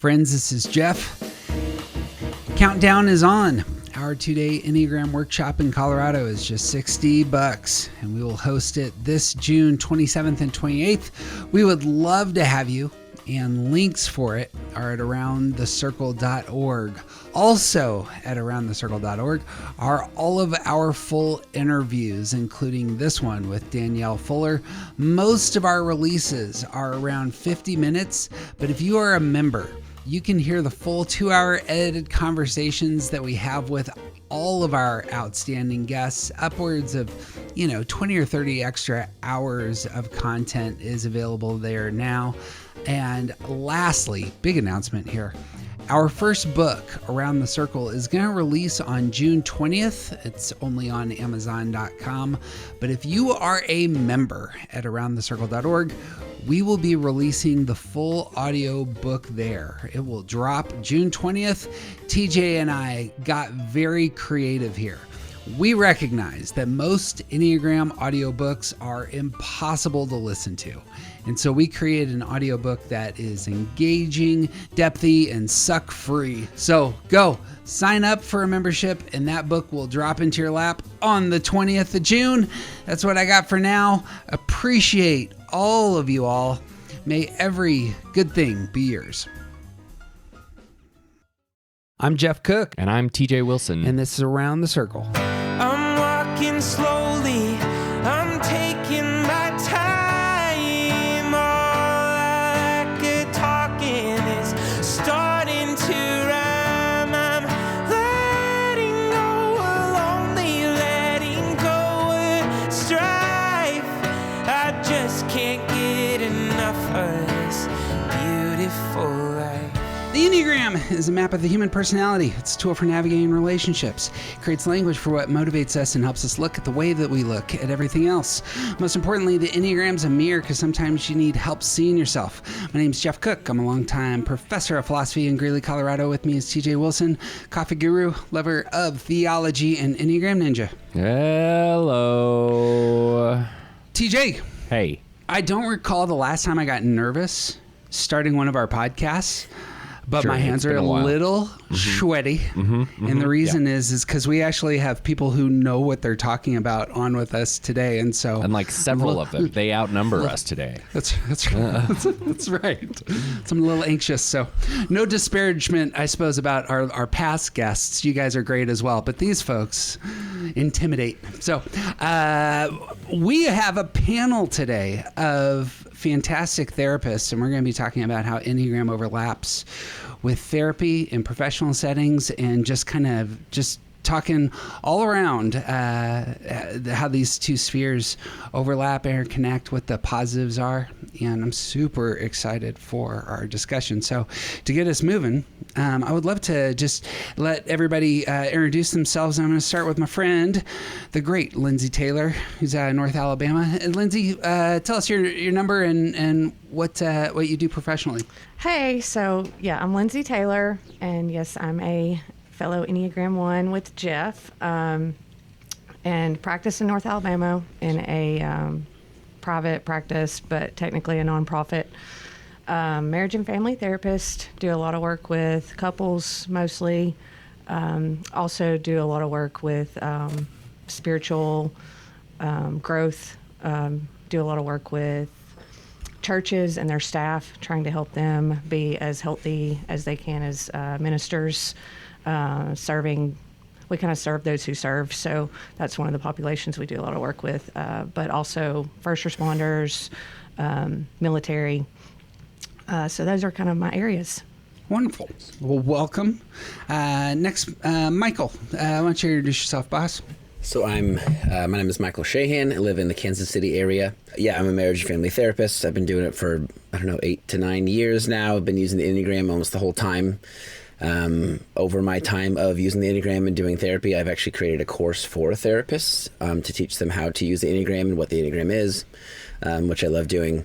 Friends, this is Jeff. Countdown is on. Our 2-day Enneagram workshop in Colorado is just $60, and we will host it this June 27th and 28th. We would love to have you, and links for it are at aroundthecircle.org. Also at aroundthecircle.org are all of our full interviews, including this one with Danielle Fuller. Most of our releases are around 50 minutes, but if you are a member, you can hear the full 2-hour edited conversations that we have with all of our outstanding guests. Upwards of, 20 or 30 extra hours of content is available there now. And lastly, big announcement here. Our first book, Around the Circle, is going to release on June 20th. It's only on Amazon.com. But if you are a member at aroundthecircle.org, we will be releasing the full audio book there. It will drop June 20th. TJ and I got very creative here. We recognize that most Enneagram audiobooks are impossible to listen to. And so we created an audiobook that is engaging, depthy, and suck-free. So go sign up for a membership, and that book will drop into your lap on the 20th of June. That's what I got for now. Appreciate all of you all. May every good thing be yours. I'm Jeff Cook. And I'm TJ Wilson. And this is Around the Circle. I'm walking slowly. I'm taking my time. All like a talking is starting to rhyme. I'm letting go of lonely, letting go of strife. I just can't get enough of this beautiful life. The Enneagram is a map of the human personality. It's a tool for navigating relationships. It creates language for what motivates us and helps us look at the way that we look at everything else. Most importantly, the Enneagram's a mirror because sometimes you need help seeing yourself. My name's Jeff Cook. I'm a longtime professor of philosophy in Greeley, Colorado. With me is TJ Wilson, coffee guru, lover of theology, and Enneagram ninja. Hello. TJ. Hey. I don't recall the last time I got nervous starting one of our podcasts. But Sure, my hands are a little sweaty. And the reason is because we actually have people who know what they're talking about on with us today. And so, And like several of them, they outnumber us today. That's right. So I'm a little anxious. So no disparagement, I suppose, about our past guests. You guys are great as well. But these folks intimidate. So we have a panel today of fantastic therapists, and we're going to be talking about how Enneagram overlaps with therapy in professional settings, and just talking all around how these two spheres overlap and connect, what the positives are. And I'm super excited for our discussion. So to get us moving, I would love to just let everybody introduce themselves. I'm going to start with my friend, the great Lindsay Taylor, who's out of North Alabama. And Lindsay, tell us your number and what you do professionally. Hey, I'm Lindsay Taylor, and yes, I'm a fellow Enneagram 1 with Jeff, and practice in North Alabama in a private practice, but technically a nonprofit. Marriage and family therapist, do a lot of work with couples mostly. Also do a lot of work with spiritual growth, do a lot of work with churches and their staff, trying to help them be as healthy as they can as ministers. Serving, we kind of serve those who serve, so that's one of the populations we do a lot of work with, but also first responders, military, so those are kind of my areas. Wonderful. Well, welcome. Next, Michael, why don't you introduce yourself, boss? So my name is Michael Shahan. I live in the Kansas City area. Yeah, I'm a marriage and family therapist. I've been doing it for, 8 to 9 years now. I've been using the Enneagram almost the whole time. Over my time of using the Enneagram and doing therapy, I've actually created a course for therapists to teach them how to use the Enneagram and what the Enneagram is, which I love doing.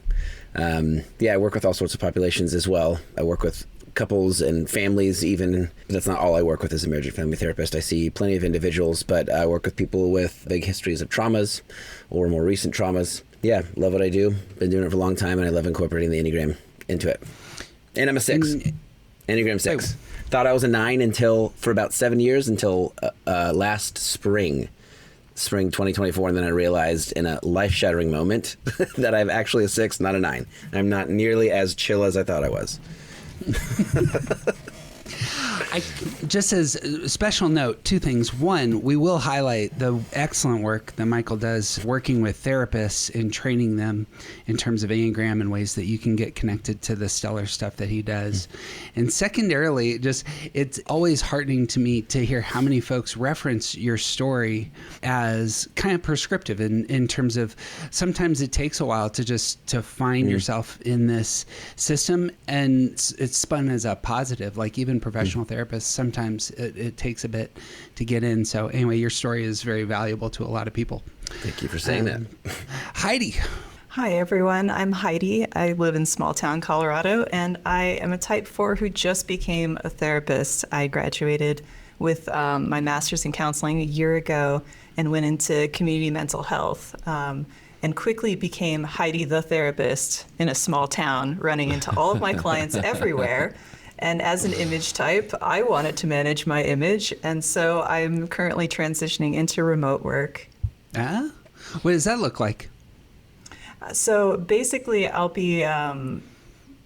I work with all sorts of populations as well. I work with couples and families even. That's not all I work with as a marriage and family therapist. I see plenty of individuals, but I work with people with big histories of traumas or more recent traumas. Yeah, love what I do. Been doing it for a long time, and I love incorporating the Enneagram into it. And I'm a 6. Enneagram 6. Thought I was a 9 for about 7 years until last spring 2024, and then I realized in a life-shattering moment that I'm actually a 6, not a 9. I'm not nearly as chill as I thought I was. Just as a special note, 2 things. One, we will highlight the excellent work that Michael does working with therapists and training them in terms of Enneagram and ways that you can get connected to the stellar stuff that he does. And secondarily, it's always heartening to me to hear how many folks reference your story as kind of prescriptive in terms of sometimes it takes a while to find yourself in this system, and it's spun as a positive. Like even professional therapists, sometimes it takes a bit to get in. So anyway, your story is very valuable to a lot of people. Thank you for saying that. Heidi. Hi, everyone. I'm Heidi. I live in small town Colorado, and I am a type 4 who just became a therapist. I graduated with my master's in counseling a year ago and went into community mental health, and quickly became Heidi the Therapist in a small town, running into all of my clients everywhere. And as an image type, I wanted to manage my image, and so I'm currently transitioning into remote work. What does that look like? So basically, I'll be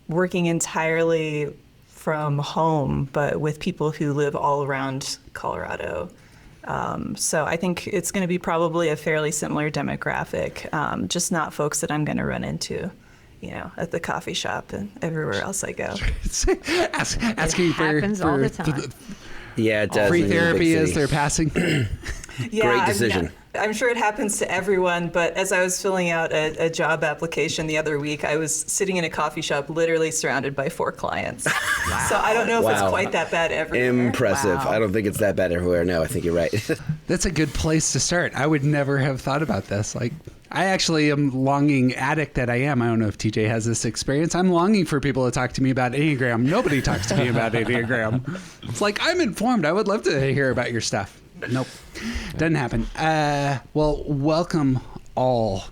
working entirely from home, but with people who live all around Colorado. So I think it's going to be probably a fairly similar demographic, just not folks that I'm going to run into, at the coffee shop and everywhere else I go. Asking It happens all the time. Yeah, it does. Free therapy as they're passing. Yeah, Great decision. I'm sure it happens to everyone, but as I was filling out a job application the other week, I was sitting in a coffee shop literally surrounded by 4 clients. Wow. So I don't know if it's quite that bad everywhere. Impressive. Wow. I don't think it's that bad everywhere. No, I think you're right. That's a good place to start. I would never have thought about this. Like, I actually am longing, addict that I am. I don't know if TJ has this experience. I'm longing for people to talk to me about Enneagram. Nobody talks to me about Enneagram. It's like, I'm informed. I would love to hear about your stuff. Nope. Doesn't happen. Well, welcome all.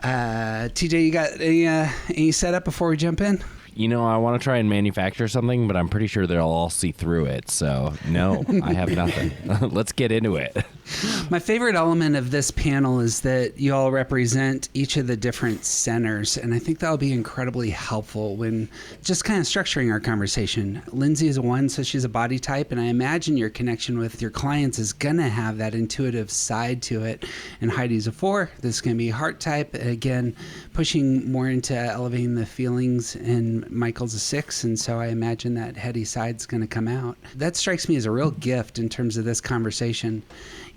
TJ, you got any setup before we jump in? I want to try and manufacture something, but I'm pretty sure they'll all see through it. So, no, I have nothing. Let's get into it. My favorite element of this panel is that you all represent each of the different centers, and I think that'll be incredibly helpful when just kind of structuring our conversation. Lindsay is a 1, so she's a body type, and I imagine your connection with your clients is going to have that intuitive side to it. And Heidi's a 4. This is going to be heart type, again, pushing more into elevating the feelings, and Michael's a 6, and so I imagine that heady side's going to come out. That strikes me as a real gift in terms of this conversation.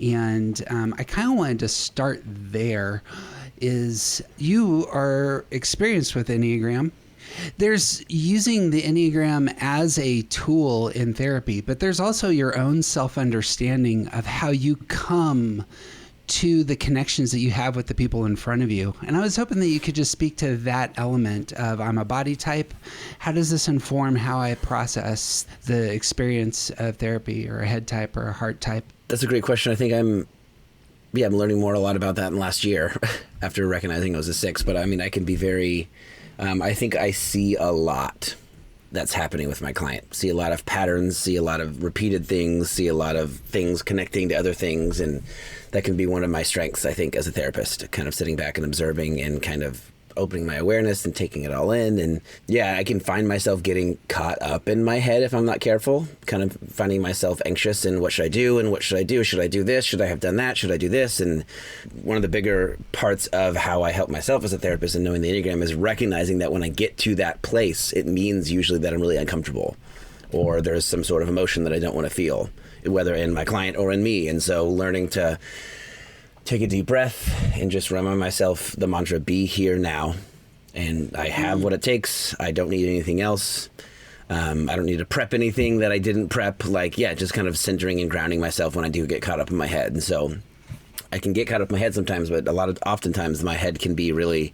And I kind of wanted to start there. Is you are experienced with Enneagram. There's using the Enneagram as a tool in therapy, but there's also your own self-understanding of how you come to the connections that you have with the people in front of you. And I was hoping that you could just speak to that element of I'm a body type. How does this inform how I process the experience of therapy, or a head type or a heart type? That's a great question. I think I'm learning a lot about that in the last year after recognizing I was a 6. But I mean, I can be very, I think I see a lot that's happening with my client. See a lot of patterns, see a lot of repeated things, see a lot of things connecting to other things. And that can be one of my strengths, I think, as a therapist, kind of sitting back and observing and kind of opening my awareness and taking it all in. And yeah, I can find myself getting caught up in my head if I'm not careful, kind of finding myself anxious and what should I do and what should I do? Should I do this? Should I have done that? Should I do this? And one of the bigger parts of how I help myself as a therapist and knowing the Enneagram is recognizing that when I get to that place, it means usually that I'm really uncomfortable or there's some sort of emotion that I don't want to feel, whether in my client or in me. And so learning to take a deep breath and just remind myself the mantra, be here now. And I have what it takes. I don't need anything else. I don't need to prep anything that I didn't prep. Just kind of centering and grounding myself when I do get caught up in my head. And so I can get caught up in my head sometimes, but oftentimes my head can be really,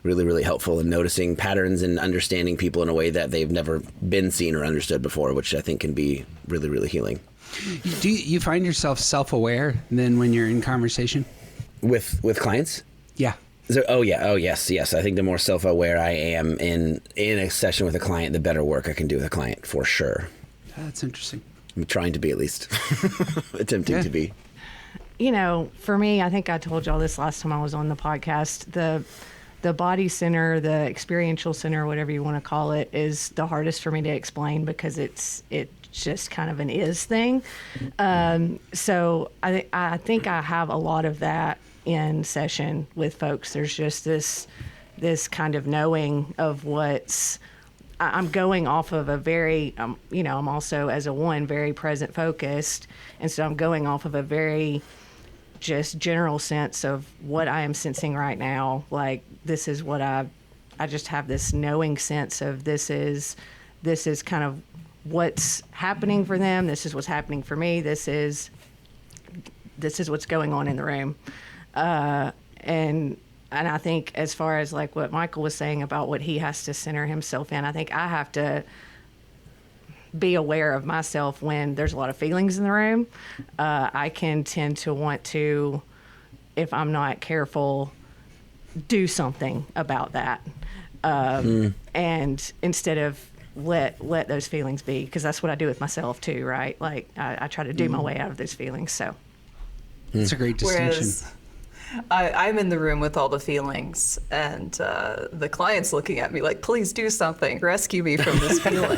really, really helpful in noticing patterns and understanding people in a way that they've never been seen or understood before, which I think can be really, really healing. Do you find yourself self-aware then when you're in conversation? With clients? Yeah. Oh yes. I think the more self-aware I am in a session with a client, the better work I can do with a client, for sure. That's interesting. I'm trying to be, at least. Attempting to be. You know, for me, I think I told y'all this last time I was on the podcast. The body center, the experiential center, whatever you want to call it, is the hardest for me to explain because it's just kind of an is thing. So I think I have a lot of that in session with folks. There's just this kind of knowing of I'm going off of a very, I'm also as a one very present focused. And so I'm going off of a very just general sense of what I am sensing right now. Like, this is what I just have this knowing sense of this is kind of what's happening for them. This is what's happening for me. This is what's going on in the room. And I think as far as like what Michael was saying about what he has to center himself in, I think I have to be aware of myself when there's a lot of feelings in the room. I can tend to want to, if I'm not careful, do something about that. And instead of let those feelings be, because that's what I do with myself too, right? Like I try to do my way out of those feelings. So it's a great distinction. Whereas I'm in the room with all the feelings, and the client's looking at me like, please do something, rescue me from this feeling.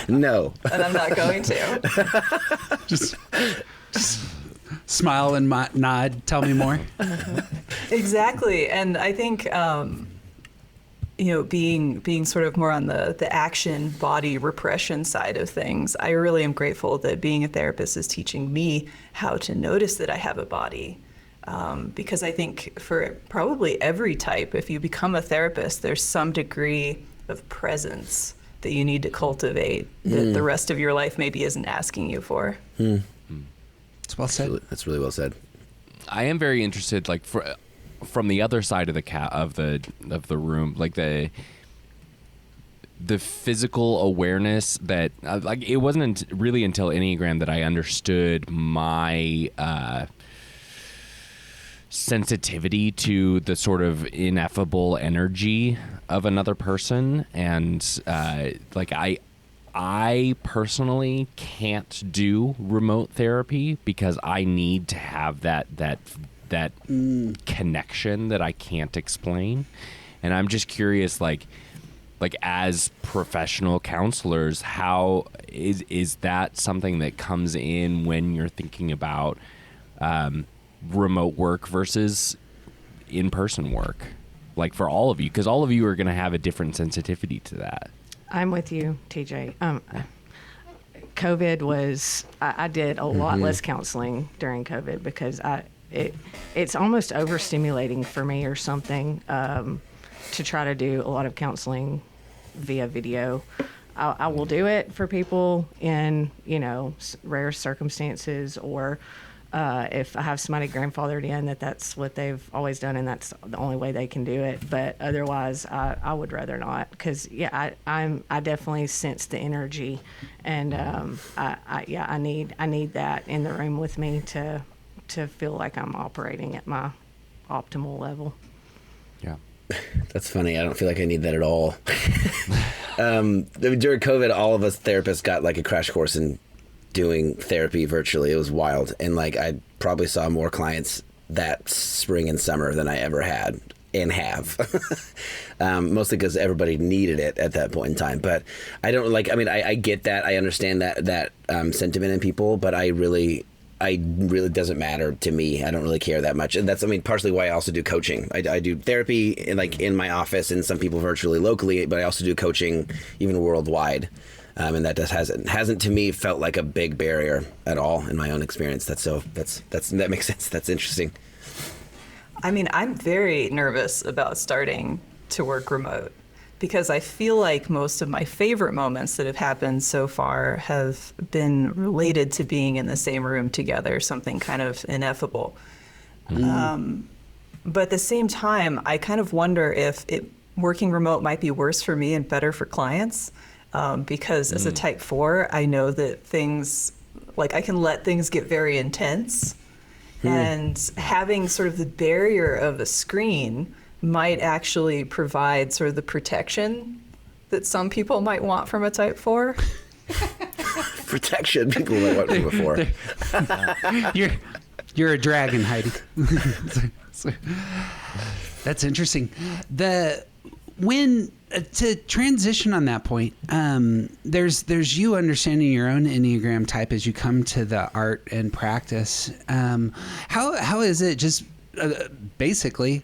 No. And I'm not going to. just smile and nod. Tell me more. Exactly. And I think, being sort of more on the action body repression side of things, I really am grateful that being a therapist is teaching me how to notice that I have a body. Because I think for probably every type, if you become a therapist, there's some degree of presence that you need to cultivate that the rest of your life maybe isn't asking you for. It's well said. That's really well said. I am very interested, like from the other side of the room, like the physical awareness that like it wasn't really until Enneagram that I understood my sensitivity to the sort of ineffable energy of another person, and like I personally can't do remote therapy because I need to have that connection that I can't explain. And I'm just curious, like as professional counselors, how is that something that comes in when you're thinking about remote work versus in-person work, like for all of you, because all of you are going to have a different sensitivity to that. I'm with you, TJ. COVID was, I did a lot less counseling during COVID because it's almost overstimulating for me or something to try to do a lot of counseling via video. I will do it for people in, rare circumstances, or if I have somebody grandfathered in that's what they've always done and that's the only way they can do it. But otherwise, I would rather not, because I definitely sense the energy, and I need that in the room with me to feel like I'm operating at my optimal level. Yeah. That's funny. I don't feel like I need that at all. During COVID, all of us therapists got like a crash course in doing therapy virtually. It was wild. And like, I probably saw more clients that spring and summer than I ever had and have. Mostly because everybody needed it at that point in time. But I don't like, I get that. I understand that sentiment in people, but I really doesn't matter to me. I don't really care that much. And that's, partially why I also do coaching. I do therapy in my office and some people virtually locally, but I also do coaching even worldwide. And that just hasn't to me felt like a big barrier at all in my own experience. That makes sense. That's interesting. I'm very nervous about starting to work remote because I feel like most of my favorite moments that have happened so far have been related to being in the same room together, something kind of ineffable. But at the same time, I kind of wonder if working remote might be worse for me and better for clients. Because as a type 4, I know that things, like I can let things get very intense And having sort of the barrier of a screen might actually provide sort of the protection that some people might want from a type 4. Protection people might want from before. You're a dragon, Heidi. That's interesting. To transition on that point, there's you understanding your own Enneagram type as you come to the art and practice. How is it just basically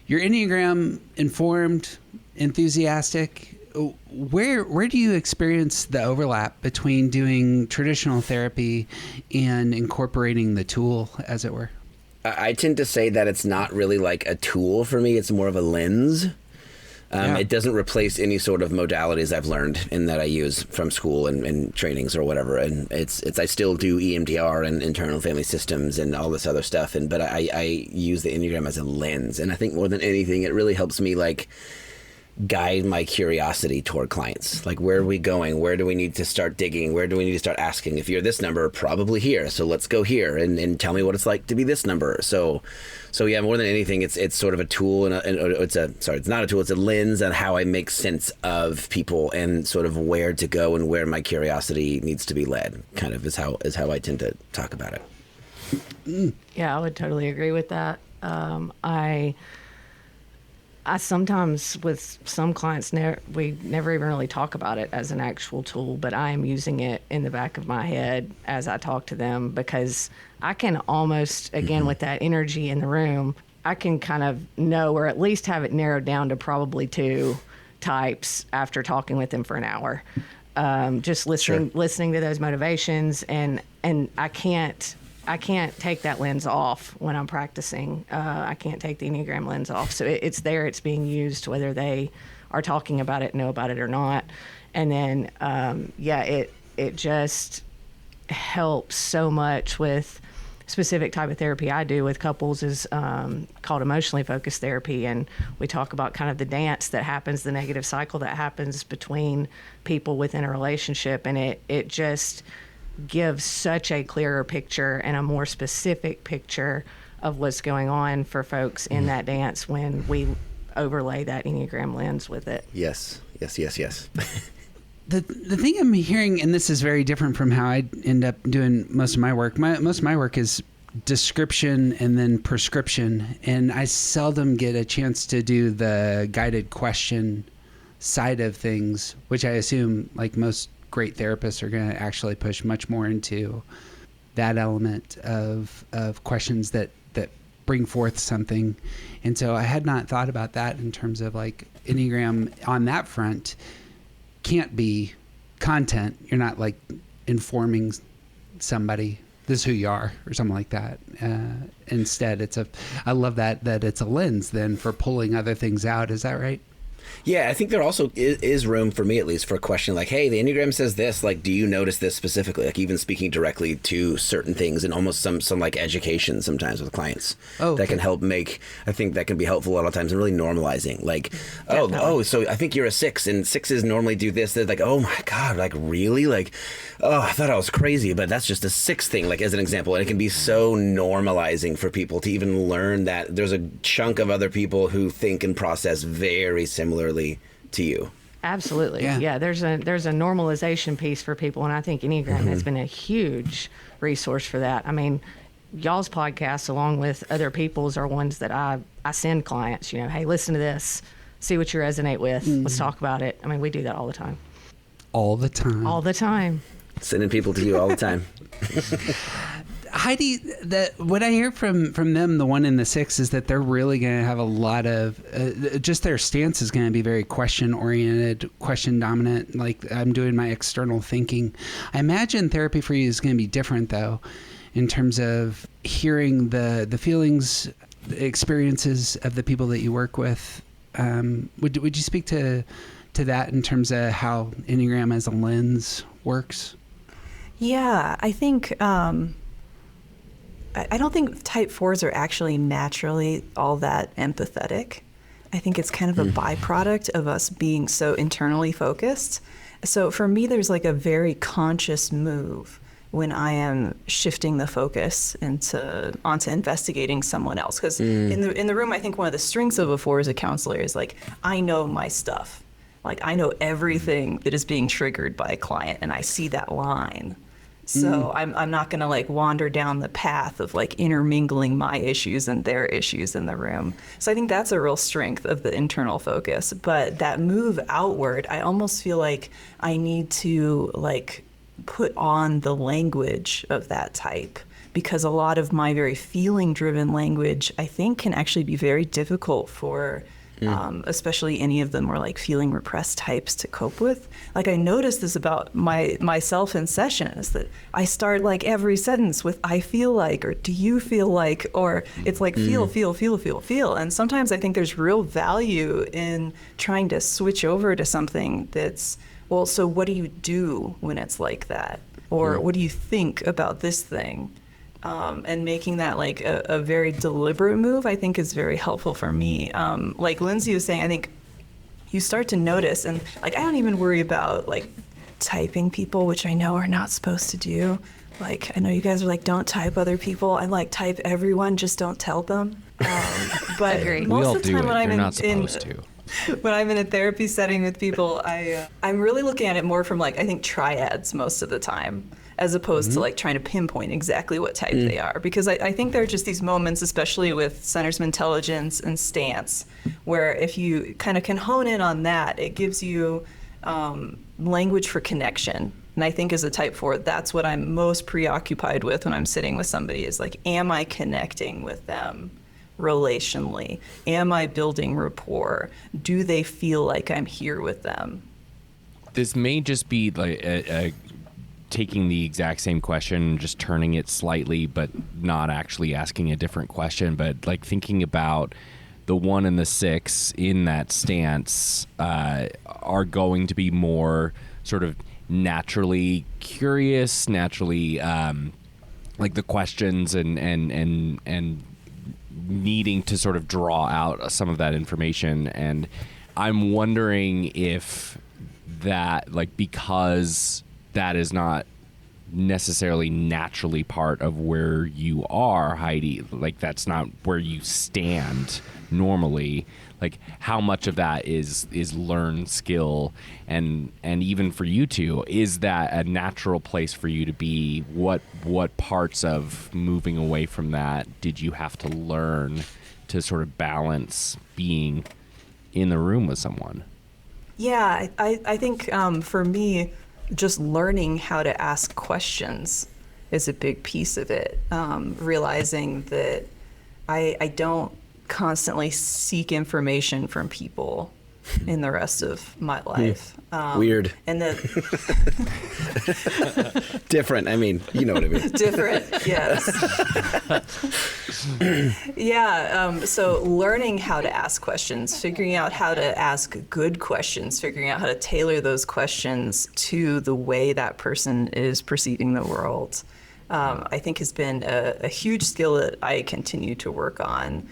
your Enneagram informed, enthusiastic? Where do you experience the overlap between doing traditional therapy and incorporating the tool, as it were? I tend to say that it's not really like a tool for me. It's more of a lens. It doesn't replace any sort of modalities I've learned and that I use from school and trainings or whatever. And I still do EMDR and internal family systems and all this other stuff. But I use the Enneagram as a lens. And I think more than anything, it really helps me like guide my curiosity toward clients. Like, where are we going? Where do we need to start digging? Where do we need to start asking? If you're this number, probably here. So let's go here and tell me what it's like to be this number. So yeah, more than anything, it's sort of a tool it's not a tool. It's a lens on how I make sense of people and sort of where to go and where my curiosity needs to be led. Kind of is how I tend to talk about it. Yeah, I would totally agree with that. I sometimes, with some clients, we never even really talk about it as an actual tool, but I am using it in the back of my head as I talk to them, because I can almost, again, with that energy in the room, I can kind of know, or at least have it narrowed down to probably 2 types after talking with them for an hour. Just listening to those motivations, and I can't take that lens off when I'm practicing. I can't take the Enneagram lens off. So it's there, it's being used, whether they are talking about it, know about it or not. And then, it just helps so much with specific type of therapy I do with couples is called emotionally focused therapy. And we talk about kind of the dance that happens, the negative cycle that happens between people within a relationship. And it just gives such a clearer picture and a more specific picture of what's going on for folks in that dance when we overlay that Enneagram lens with it. Yes. The thing I'm hearing, and this is very different from how I end up doing most of my work. Most of my work is description and then prescription, and I seldom get a chance to do the guided question side of things, which I assume, like most great therapists, are going to actually push much more into that element of questions that bring forth something. And so I had not thought about that in terms of like Enneagram on that front can't be content. You're not like informing somebody this is who you are or something like that. Instead, I love that it's a lens then for pulling other things out. Is that right? Yeah, I think there also is room, for me at least, for a question like, hey, the Enneagram says this, like, do you notice this specifically? Like, even speaking directly to certain things, and almost some like education sometimes with clients. That can help I think that can be helpful a lot of times in really normalizing. Like, so I think you're a 6, and 6s normally do this. They're like, oh my God, like, really? Like, oh, I thought I was crazy, but that's just a 6 thing, like, as an example. And it can be so normalizing for people to even learn that there's a chunk of other people who think and process very similarly to you. Absolutely. Yeah. There's a normalization piece for people, and I think Enneagram has been a huge resource for that. I mean, y'all's podcasts, along with other people's, are ones that I send clients, hey, listen to this, see what you resonate with. Let's talk about it. I mean, we do that all the time. All the time. Sending people to you all the time. Heidi, what I hear from them, the 1 and the 6, is that they're really going to have a lot of just their stance is going to be very question oriented, question dominant. Like, I'm doing my external thinking. I imagine therapy for you is going to be different, though, in terms of hearing the feelings, the experiences of the people that you work with. Would you speak to that in terms of how Enneagram as a lens works? Yeah, I think I don't think type 4s are actually naturally all that empathetic. I think it's kind of a byproduct of us being so internally focused. So for me, there's like a very conscious move when I am shifting the focus onto investigating someone else. Because in the room, I think one of the strengths of a 4 as a counselor is like, I know my stuff. Like, I know everything that is being triggered by a client, and I see that line. So I'm not going to like wander down the path of like intermingling my issues and their issues in the room. So I think that's a real strength of the internal focus. But that move outward, I almost feel like I need to like put on the language of that type, because a lot of my very feeling driven language, I think, can actually be very difficult for especially any of the more like feeling repressed types to cope with. Like, I noticed this about myself in sessions, that I start like every sentence with I feel like, or do you feel like, or it's like feel. And sometimes I think there's real value in trying to switch over to something that's, well, so what do you do when it's like that? Or what do you think about this thing? And making that like a very deliberate move, I think, is very helpful for me. Like Lindsay was saying, I think you start to notice, and like I don't even worry about like typing people, which I know are not supposed to do. Like, I know you guys are like, don't type other people. I like type everyone, just don't tell them. But most of the time when I'm when I'm in a therapy setting with people, I'm really looking at it more from like, I think, triads most of the time, as opposed to like trying to pinpoint exactly what type they are. Because I think there are just these moments, especially with centers of intelligence and stance, where if you kind of can hone in on that, it gives you language for connection. And I think as a type 4, that's what I'm most preoccupied with when I'm sitting with somebody, is like, am I connecting with them relationally? Am I building rapport? Do they feel like I'm here with them? This may just be like taking the exact same question, just turning it slightly, but not actually asking a different question. But like thinking about the 1 and the 6 in that stance are going to be more sort of naturally curious, naturally like the questions and needing to sort of draw out some of that information. And I'm wondering if that, like, because that is not necessarily naturally part of where you are, Heidi, like that's not where you stand normally, like how much of that is learned skill, and even for you two, is that a natural place for you to be? What parts of moving away from that did you have to learn to sort of balance being in the room with someone? Yeah, I think for me, just learning how to ask questions is a big piece of it. Realizing that I don't constantly seek information from people in the rest of my life. Weird. And that Different. I mean, you know what I mean. Different, yes. Yeah, so learning how to ask questions, figuring out how to ask good questions, figuring out how to tailor those questions to the way that person is perceiving the world, I think has been a huge skill that I continue to work on.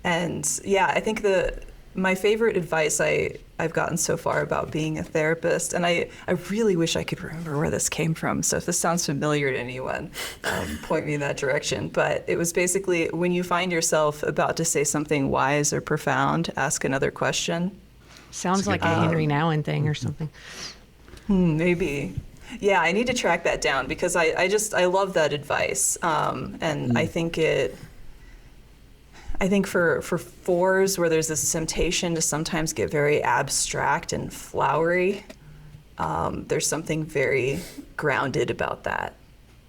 And yeah, I think my favorite advice I've gotten so far about being a therapist, and I really wish I could remember where this came from, so if this sounds familiar to anyone, point me in that direction. But it was basically, when you find yourself about to say something wise or profound, ask another question. Sounds like a Henry Nouwen thing or something. Maybe. Yeah, I need to track that down, because I love that advice. And I think for 4s, where there's this temptation to sometimes get very abstract and flowery, there's something very grounded about that.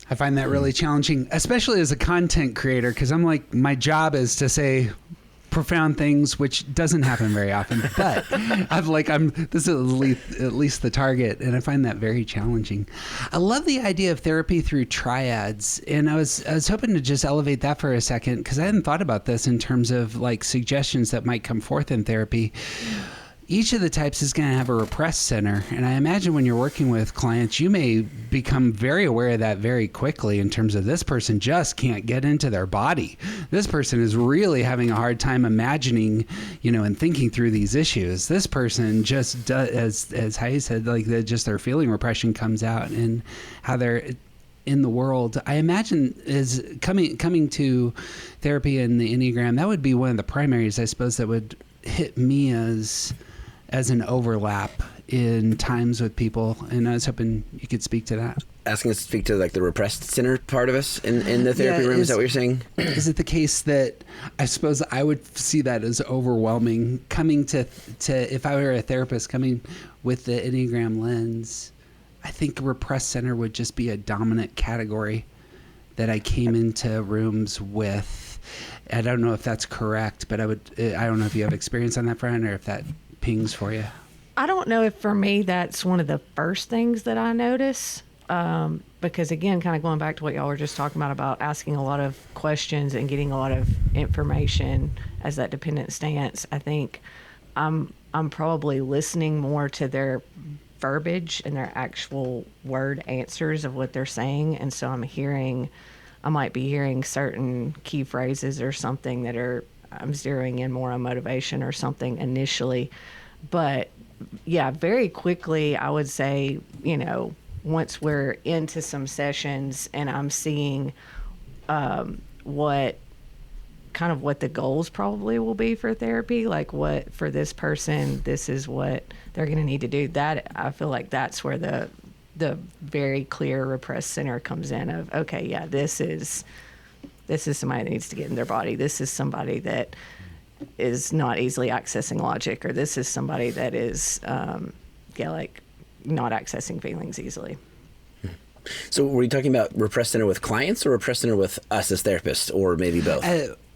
I find that really challenging, especially as a content creator, because I'm like, my job is to say profound things, which doesn't happen very often, but this is at least the target, and I find that very challenging. I love the idea of therapy through triads, and I was hoping to just elevate that for a second, because I hadn't thought about this in terms of like suggestions that might come forth in therapy. each of the types is going to have a repressed center. And I imagine when you're working with clients, you may become very aware of that very quickly in terms of this person just can't get into their body. This person is really having a hard time imagining, and thinking through these issues. This person just does, as Heidi said, like just their feeling repression comes out and how they're in the world. I imagine is coming to therapy and the Enneagram, that would be one of the primaries, I suppose, that would hit me as an overlap in times with people. And I was hoping you could speak to that. Asking us to speak to like the repressed center part of us in the therapy room. Is that what you're saying? Is it the case that I suppose I would see that as overwhelming coming to if I were a therapist coming with the Enneagram lens? I think repressed center would just be a dominant category that I came into rooms with. I don't know if that's correct, but I don't know if you have experience on that front or if that pings for you. I don't know if for me that's one of the first things that I notice, because again, kind of going back to what y'all were just talking about asking a lot of questions and getting a lot of information as that dependent stance. I think I'm probably listening more to their verbiage and their actual word answers of what they're saying, and so I might be hearing certain key phrases or something that I'm zeroing in more on motivation or something initially. But yeah, very quickly, I would say, once we're into some sessions and I'm seeing what the goals probably will be for therapy, like what for this person, this is what they're going to need to do. That I feel like that's where the very clear repressed center comes in of, okay, yeah, this is somebody that needs to get in their body. This is somebody that is not easily accessing logic, or this is somebody that is, like not accessing feelings easily. So were you talking about repressed center with clients or repressed center with us as therapists, or maybe both?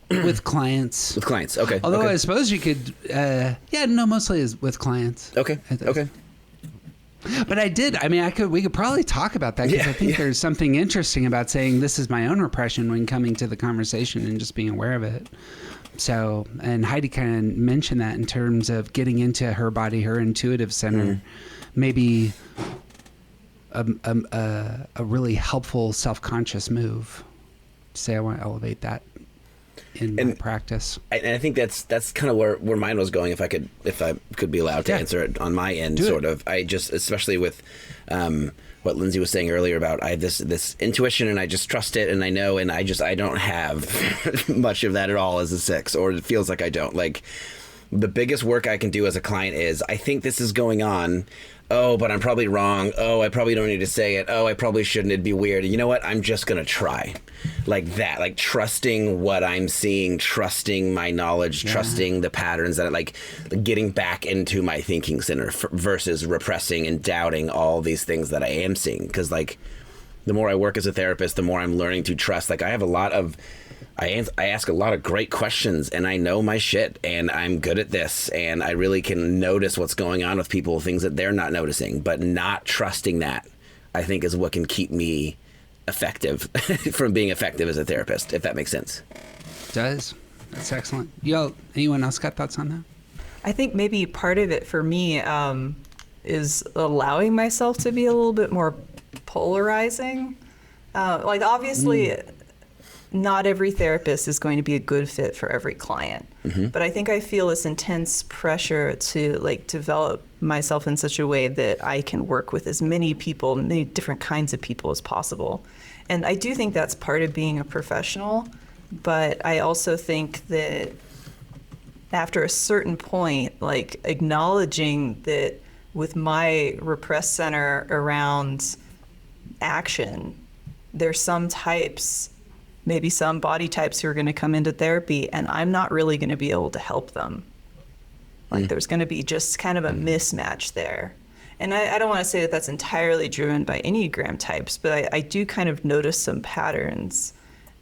With clients. With clients, okay. Although okay. I suppose you could, mostly is with clients. Okay, okay. But we could probably talk about that, because I think there's something interesting about saying this is my own repression when coming to the conversation and just being aware of it. So, and Heidi kind of mentioned that in terms of getting into her body, her intuitive center, maybe a really helpful self-conscious move. Say I want to elevate that in my practice. And I think that's kind of where mine was going, if I could be allowed to answer it on my end. I just, especially with what Lindsay was saying earlier about I have this intuition and I just trust it and I know, and I don't have much of that at all as a 6, or it feels like I don't. Like, the biggest work I can do as a client is, I think this is going on. Oh, but I'm probably wrong. Oh, I probably don't need to say it. Oh, I probably shouldn't. It'd be weird. You know what? I'm just going to try. Like that. Like trusting what I'm seeing, trusting my knowledge, trusting the patterns that like getting back into my thinking center versus repressing and doubting all these things that I am seeing. Because like the more I work as a therapist, the more I'm learning to trust. Like I have I ask a lot of great questions, and I know my shit, and I'm good at this, and I really can notice what's going on with people, things that they're not noticing. But not trusting that, I think, is what can keep me effective from being effective as a therapist, if that makes sense. It does. That's excellent. Anyone else got thoughts on that? I think maybe part of it for me is allowing myself to be a little bit more polarizing. Like obviously, not every therapist is going to be a good fit for every client. Mm-hmm. But I think I feel this intense pressure to like develop myself in such a way that I can work with as many people, many different kinds of people as possible. And I do think that's part of being a professional. But I also think that after a certain point, like acknowledging that with my repressed center around action, there's some types, maybe some body types who are going to come into therapy and I'm not really going to be able to help them. Like there's going to be just kind of a mismatch there. And I don't want to say that that's entirely driven by Enneagram types, but I do kind of notice some patterns.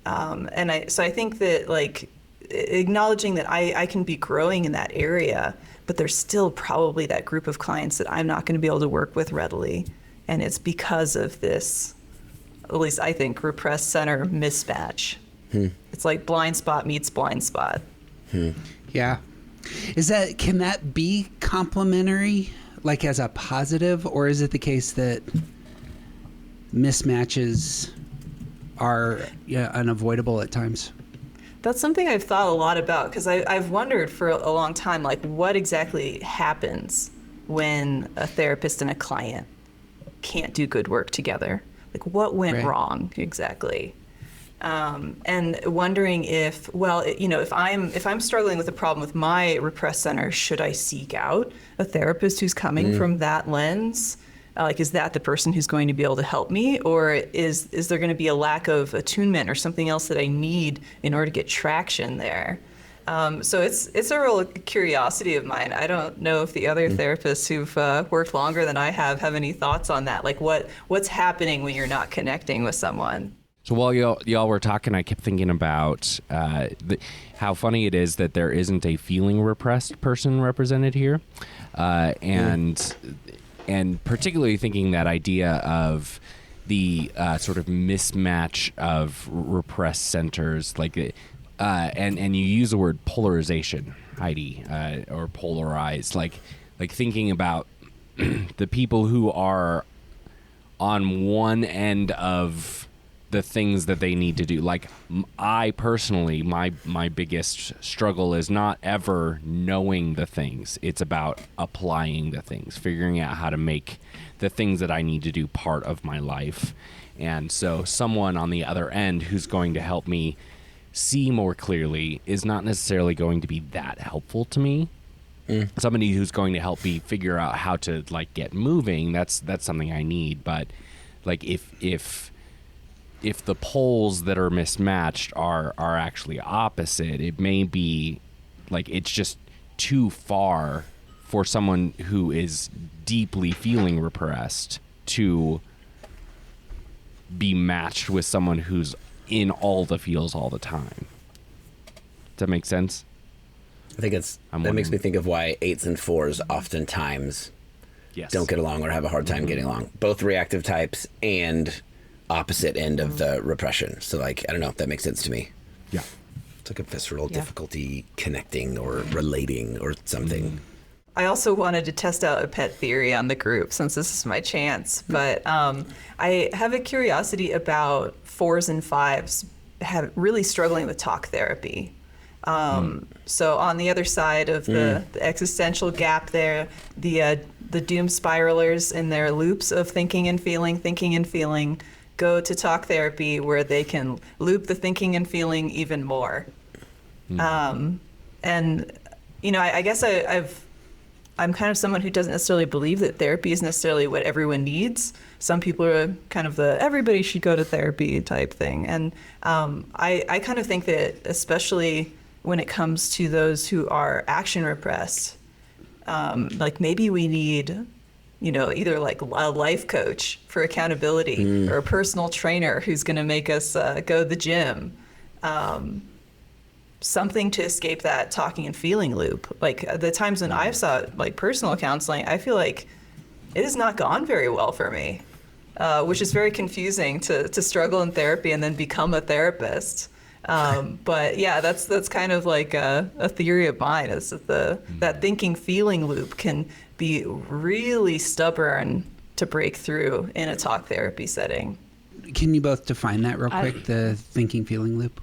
So I think that like acknowledging that I can be growing in that area, but there's still probably that group of clients that I'm not going to be able to work with readily. And it's because of this, at least I think, repressed center mismatch. It's like blind spot meets blind spot. Yeah. Can that be complementary, like as a positive, or is it the case that mismatches are unavoidable at times? That's something I've thought a lot about, because I've wondered for a long time, like, what exactly happens when a therapist and a client can't do good work together? Like, what went wrong exactly? And wondering if I'm struggling with a problem with my repressed center, should I seek out a therapist who's coming from that lens? Like, is that the person who's going to be able to help me, or is there going to be a lack of attunement or something else that I need in order to get traction there? So it's a real curiosity of mine. I don't know if the other therapists who've worked longer than I have any thoughts on that. Like, what's happening when you're not connecting with someone? So while y'all were talking, I kept thinking about how funny it is that there isn't a feeling repressed person represented here, and particularly thinking that idea of the sort of mismatch of repressed centers, like, and you use the word polarization, Heidi, or polarized, like thinking about the people who are on one end of the things that they need to do. Like, I personally, my biggest struggle is not ever knowing the things. It's about applying the things, figuring out how to make the things that I need to do part of my life. And so someone on the other end who's going to help me see more clearly is not necessarily going to be that helpful to me. Somebody who's going to help me figure out how to, like, get moving, that's something I need. But, like, if the poles that are mismatched are actually opposite, it may be like it's just too far for someone who is deeply feeling repressed to be matched with someone who's in all the feels all the time. Does that make sense? I think that makes me think of why 8s and 4s oftentimes don't get along or have a hard time getting along. Both reactive types and opposite end of the repression. So, like, I don't know if that makes sense to me. Yeah. It's like a visceral difficulty connecting or relating or something. I also wanted to test out a pet theory on the group, since this is my chance. But I have a curiosity about 4s and 5s really struggling with talk therapy. So on the other side of the existential gap there, the doom spiralers in their loops of thinking and feeling, go to talk therapy where they can loop the thinking and feeling even more. And, I guess I'm kind of someone who doesn't necessarily believe that therapy is necessarily what everyone needs. Some people are kind of the everybody should go to therapy type thing. And I kind of think that, especially when it comes to those who are action repressed, like, maybe we need, either like a life coach for accountability or a personal trainer who's going to make us go to the gym. Something to escape that talking and feeling loop. Like, the times when I've sought, like, personal counseling, I feel like it has not gone very well for me, which is very confusing to struggle in therapy and then become a therapist. But yeah, that's kind of like a theory of mine, is that that thinking feeling loop can be really stubborn to break through in a talk therapy setting. Can you both define that real quick, the thinking feeling loop?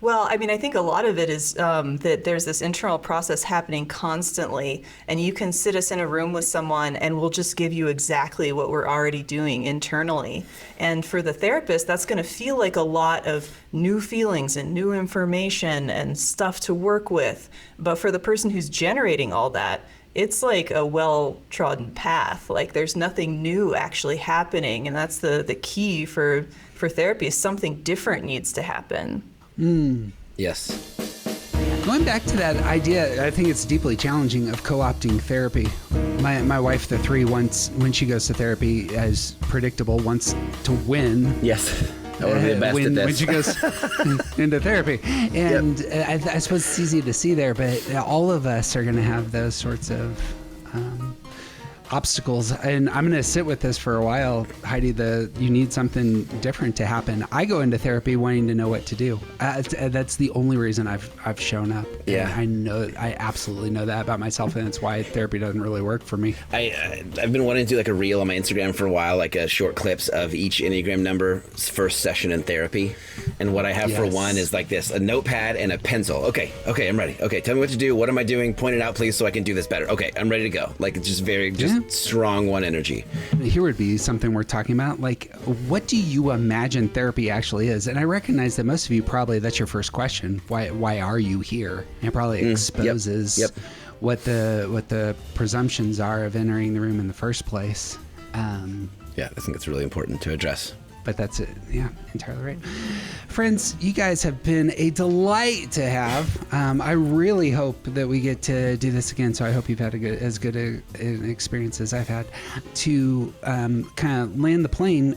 Well, I mean, I think a lot of it is that there's this internal process happening constantly, and you can sit us in a room with someone and we'll just give you exactly what we're already doing internally. And for the therapist, that's going to feel like a lot of new feelings and new information and stuff to work with. But for the person who's generating all that, it's like a well-trodden path. Like, there's nothing new actually happening, and that's the key for therapy, is something different needs to happen. Yes. Going back to that idea, I think it's deeply challenging of co-opting therapy. My wife, the 3, once when she goes to therapy, as predictable, wants to win. Yes. I want to be the best at this. When she goes into therapy. And I suppose it's easy to see there, but all of us are going to have those sorts of obstacles, and I'm going to sit with this for a while, Heidi. You need something different to happen. I go into therapy wanting to know what to do. That's the only reason I've shown up. Yeah. And I absolutely know that about myself, and that's why therapy doesn't really work for me. I've been wanting to do like a reel on my Instagram for a while, like short clips of each Enneagram number's first session in therapy. And what I have for one is like this, a notepad and a pencil. Okay, I'm ready. Okay, tell me what to do. What am I doing? Point it out, please, so I can do this better. Okay, I'm ready to go. Like, it's just very strong one energy. Here would be something we're talking about. Like, what do you imagine therapy actually is? And I recognize that most of you probably, that's your first question. Why are you here? And it probably exposes what the presumptions are of entering the room in the first place. Yeah, I think it's really important to address. But that's it. Yeah, entirely right. Friends, you guys have been a delight to have. I really hope that we get to do this again. So I hope you've had as good an experience as I've had to kind of land the plane.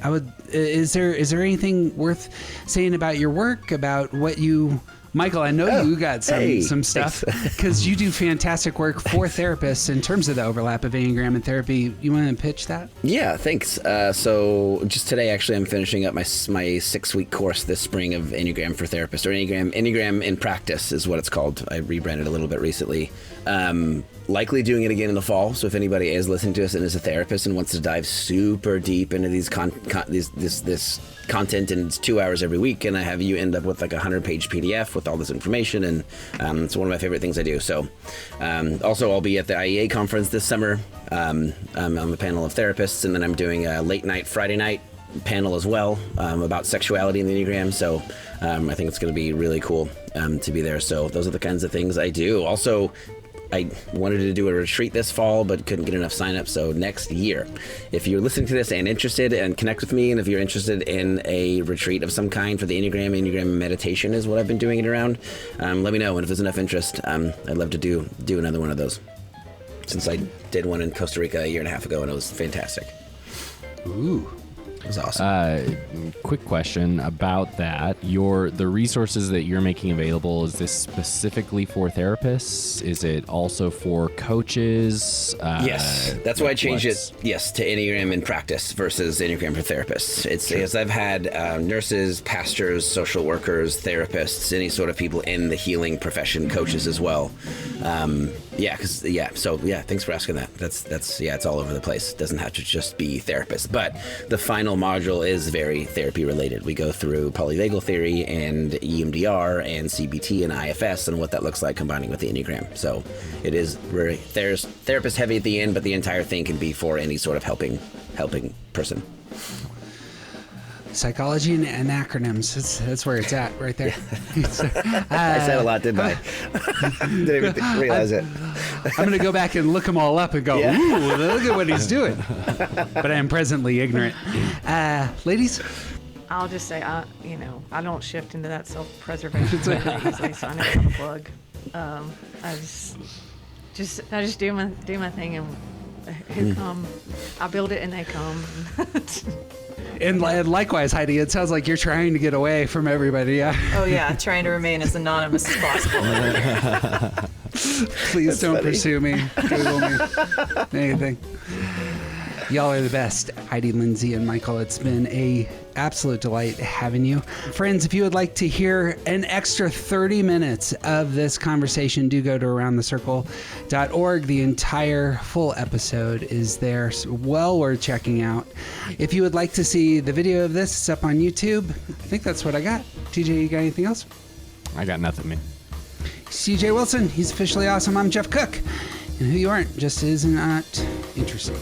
Is there anything worth saying about your work, about what you... Michael, I know you got some stuff because you do fantastic work for therapists in terms of the overlap of Enneagram and therapy. You want to pitch that? Yeah, thanks. So just today, actually, I'm finishing up my 6-week course this spring of Enneagram for therapists, or Enneagram in practice is what it's called. I rebranded a little bit recently. Likely doing it again in the fall. So if anybody is listening to us and is a therapist and wants to dive super deep into these this content, and it's 2 hours every week, and I have you end up with like a 100-page PDF with all this information, and it's one of my favorite things I do. So also I'll be at the IEA conference this summer. I'm a panel of therapists, and then I'm doing a late night Friday night panel as well about sexuality in the Enneagram. So I think it's going to be really cool to be there. So those are the kinds of things I do. Also, I wanted to do a retreat this fall, but couldn't get enough signups. So next year, if you're listening to this and interested, and connect with me, and if you're interested in a retreat of some kind for the Enneagram meditation is what I've been doing it around, let me know. And if there's enough interest, I'd love to do another one of those, since I did one in Costa Rica a year and a half ago, and it was fantastic. Ooh. It was awesome. Quick question about that. The resources that you're making available, is this specifically for therapists? Is it also for coaches? Yes, that's why I changed it. Yes, to Enneagram in practice versus Enneagram for therapists. It's because I've had nurses, pastors, social workers, therapists, any sort of people in the healing profession, coaches as well. Thanks for asking that. That's it's all over the place. It doesn't have to just be therapists, but the final module is very therapy related. We go through polyvagal theory and EMDR and CBT and IFS and what that looks like combining with the Enneagram. So it is very therapist heavy at the end, but the entire thing can be for any sort of helping person. Psychology and acronyms. That's where it's at, right there. I said a lot, didn't I? Didn't even realize it. I'm going to go back and look them all up and go, ooh, look at what he's doing. But I am presently ignorant. Ladies? I'll just say, I don't shift into that self-preservation very easily, so I never have a plug. I just do my thing, and who come, I build it and they come. And likewise, Heidi, it sounds like you're trying to get away from everybody. Yeah. Oh yeah, trying to remain as anonymous as possible. Please don't pursue me. Google me. Anything. Y'all are the best. Heidi, Lindsay, and Michael, it's been a absolute delight having you. Friends, if you would like to hear an extra 30 minutes of this conversation, do go to aroundthecircle.org. The entire full episode is there. So well worth checking out. If you would like to see the video of this, it's up on YouTube. I think that's what I got. TJ, you got anything else? I got nothing, man. CJ Wilson, he's officially awesome. I'm Jeff Cook. And who you aren't just is not interesting.